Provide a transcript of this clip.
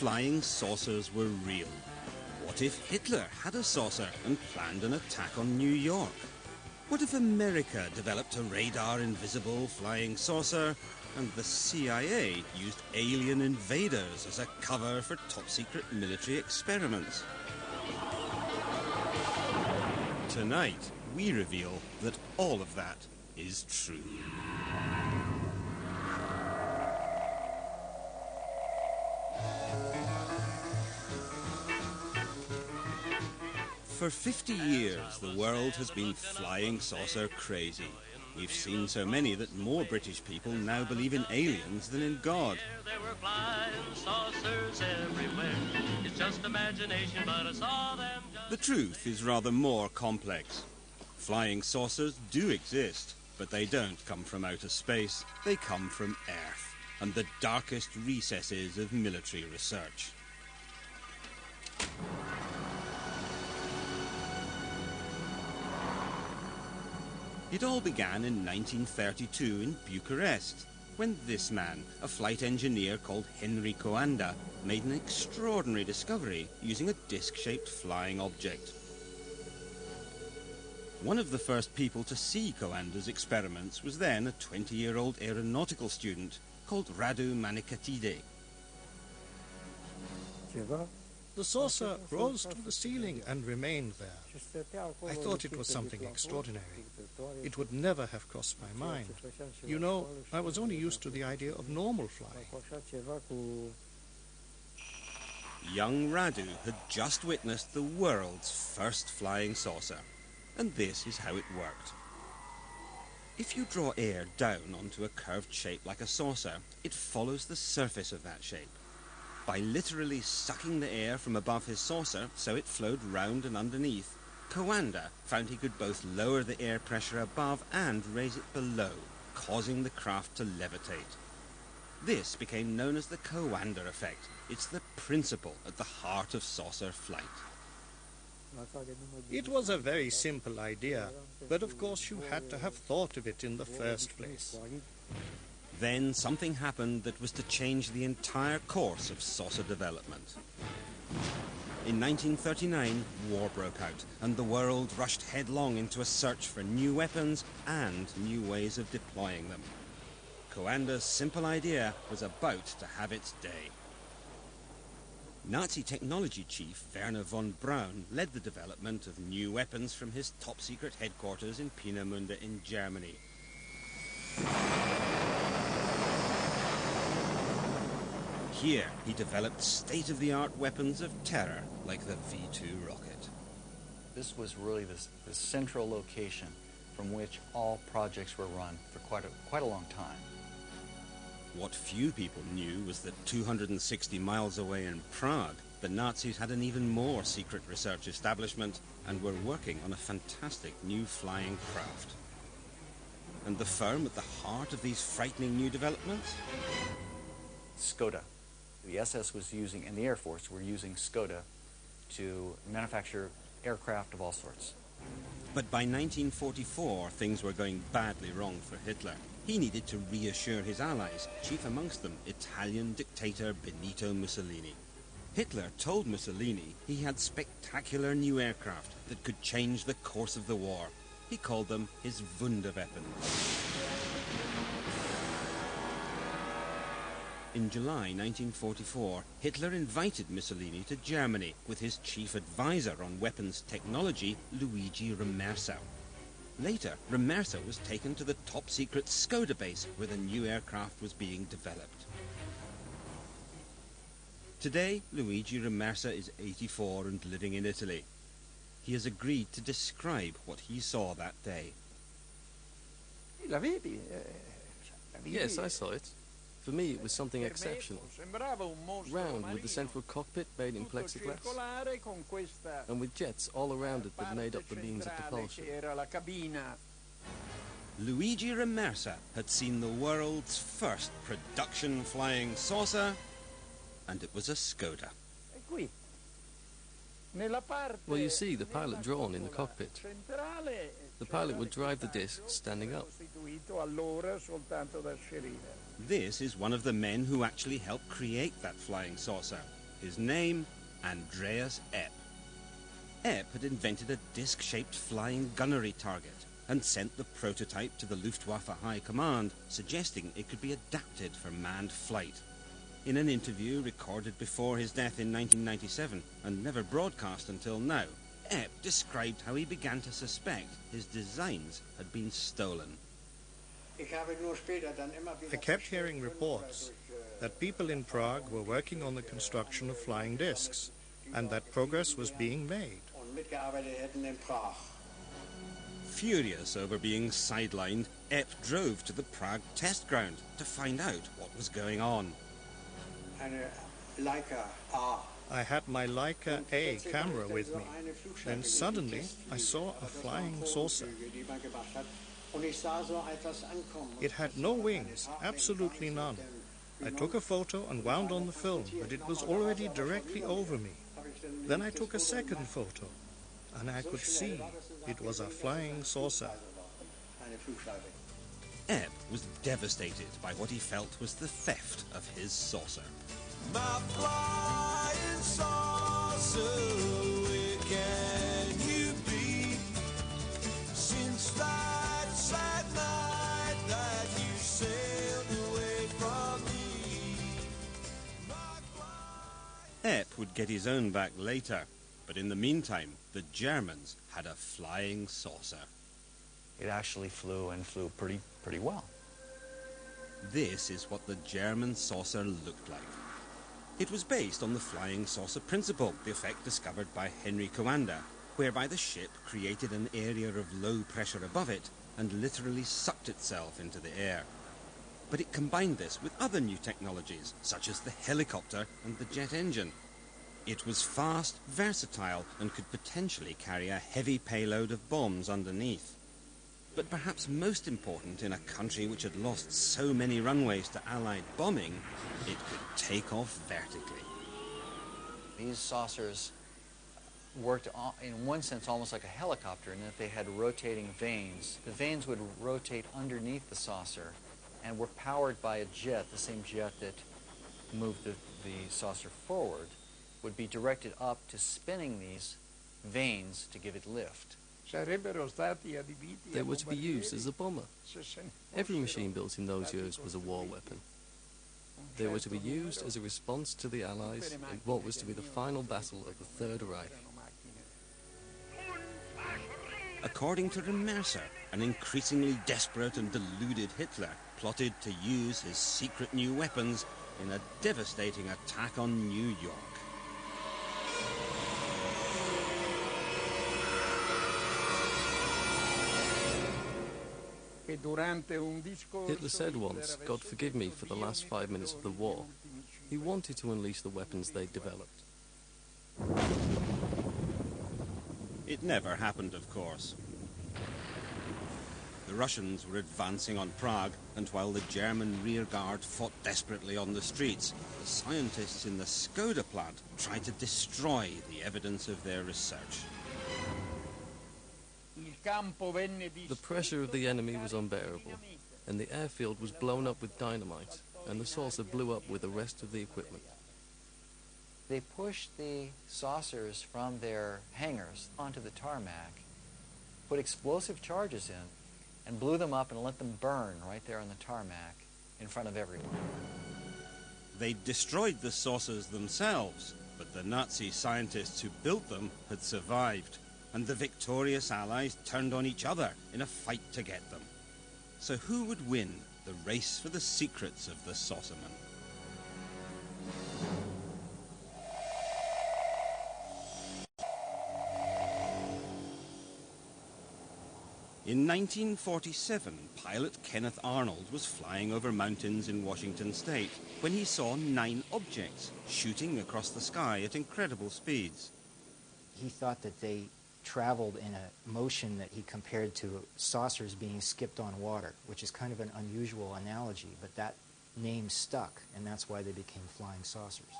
flying saucers were real? What if Hitler had a saucer and planned an attack on New York? What if America developed a radar-invisible flying saucer and the CIA used alien invaders as a cover for top-secret military experiments? Tonight, we reveal that all of that is true. For 50 years, the world has been flying saucer crazy. We've seen so many that more British people now believe in aliens than in God. There were flying saucers everywhere. It's just imagination, but I saw them just... The truth is rather more complex. Flying saucers do exist, but they don't come from outer space. They come from Earth and the darkest recesses of military research. It all began in 1932 in Bucharest, when this man, a flight engineer called Henry Coanda, made an extraordinary discovery using a disc-shaped flying object. One of the first people to see Coanda's experiments was then a 20-year-old aeronautical student called Radu Manikatide. The saucer rose to the ceiling and remained there. I thought it was something extraordinary. It would never have crossed my mind. You know, I was only used to the idea of normal flying. Young Radu had just witnessed the world's first flying saucer, and this is how it worked. If you draw air down onto a curved shape like a saucer, it follows the surface of that shape. By literally sucking the air from above his saucer so it flowed round and underneath, Coanda found he could both lower the air pressure above and raise it below, causing the craft to levitate. This became known as the Coanda effect. It's the principle at the heart of saucer flight. It was a very simple idea, but of course you had to have thought of it in the first place. Then something happened that was to change the entire course of saucer development. In 1939, war broke out, and the world rushed headlong into a search for new weapons and new ways of deploying them. Coanda's simple idea was about to have its day. Nazi technology chief Werner von Braun led the development of new weapons from his top-secret headquarters in Peenemünde in Germany. Here, he developed state-of-the-art weapons of terror, like the V-2 rocket. This was really the central location from which all projects were run for quite a long time. What few people knew was that 260 miles away in Prague, the Nazis had an even more secret research establishment and were working on a fantastic new flying craft. And the firm at the heart of these frightening new developments? Skoda. The SS was using, and the Air Force were using Skoda to manufacture aircraft of all sorts. But by 1944, things were going badly wrong for Hitler. He needed to reassure his allies, chief amongst them Italian dictator Benito Mussolini. Hitler told Mussolini he had spectacular new aircraft that could change the course of the war. He called them his Wunderweapon. In July 1944, Hitler invited Mussolini to Germany with his chief advisor on weapons technology, Luigi Remersa. Later, Remersa was taken to the top-secret Skoda base where the new aircraft was being developed. Today, Luigi Remersa is 84 and living in Italy. He has agreed to describe what he saw that day. Yes, I saw it. For me, it was something exceptional. Round with the central cockpit made in plexiglass, and with jets all around it that made up the beams of propulsion. Luigi Remersa had seen the world's first production flying saucer, and it was a Skoda. Well, you see the pilot drawn in the cockpit. The pilot would drive the disc standing up. This is one of the men who actually helped create that flying saucer. His name, Andreas Epp. Epp had invented a disc-shaped flying gunnery target and sent the prototype to the Luftwaffe High Command, suggesting it could be adapted for manned flight. In an interview recorded before his death in 1997 and never broadcast until now, Epp described how he began to suspect his designs had been stolen. I kept hearing reports that people in Prague were working on the construction of flying discs and that progress was being made. Furious over being sidelined, Epp drove to the Prague test ground to find out what was going on. I had my Leica A camera with me. Then suddenly I saw a flying saucer. It had no wings, absolutely none. I took a photo and wound on the film, but it was already directly over me. Then I took a second photo, and I could see it was a flying saucer. Epp was devastated by what he felt was the theft of his saucer. My flying saucer, where can you be? Since that sad night that you sailed away from me. Epp would get his own back later, but in the meantime, the Germans had a flying saucer. It actually flew and flew pretty well. This is what the German saucer looked like. It was based on the flying saucer principle, the effect discovered by Henry Coanda, whereby the ship created an area of low pressure above it and literally sucked itself into the air. But it combined this with other new technologies, such as the helicopter and the jet engine. It was fast, versatile, and could potentially carry a heavy payload of bombs underneath. But perhaps most important in a country which had lost so many runways to Allied bombing, it could take off vertically. These saucers worked in one sense almost like a helicopter in that they had rotating vanes. The vanes would rotate underneath the saucer and were powered by a jet, the same jet that moved the saucer forward, would be directed up to spinning these vanes to give it lift. They were to be used as a bomber. Every machine built in those years was a war weapon. They were to be used as a response to the Allies in what was to be the final battle of the Third Reich. According to Remercer, an increasingly desperate and deluded Hitler plotted to use his secret new weapons in a devastating attack on New York. Hitler said once, "God forgive me for the last 5 minutes of the war." He wanted to unleash the weapons they'd developed. It never happened, of course. The Russians were advancing on Prague, and while the German rearguard fought desperately on the streets, the scientists in the Skoda plant tried to destroy the evidence of their research. The pressure of the enemy was unbearable, and the airfield was blown up with dynamite, and the saucer blew up with the rest of the equipment. They pushed the saucers from their hangars onto the tarmac, put explosive charges in, and blew them up and let them burn right there on the tarmac in front of everyone. They destroyed the saucers themselves, but the Nazi scientists who built them had survived, and the victorious Allies turned on each other in a fight to get them. So who would win the race for the secrets of the saucerman? In 1947, pilot Kenneth Arnold was flying over mountains in Washington state when he saw 9 objects shooting across the sky at incredible speeds. He thought that they traveled in a motion that he compared to saucers being skipped on water, which is kind of an unusual analogy, but that name stuck, and that's why they became flying saucers.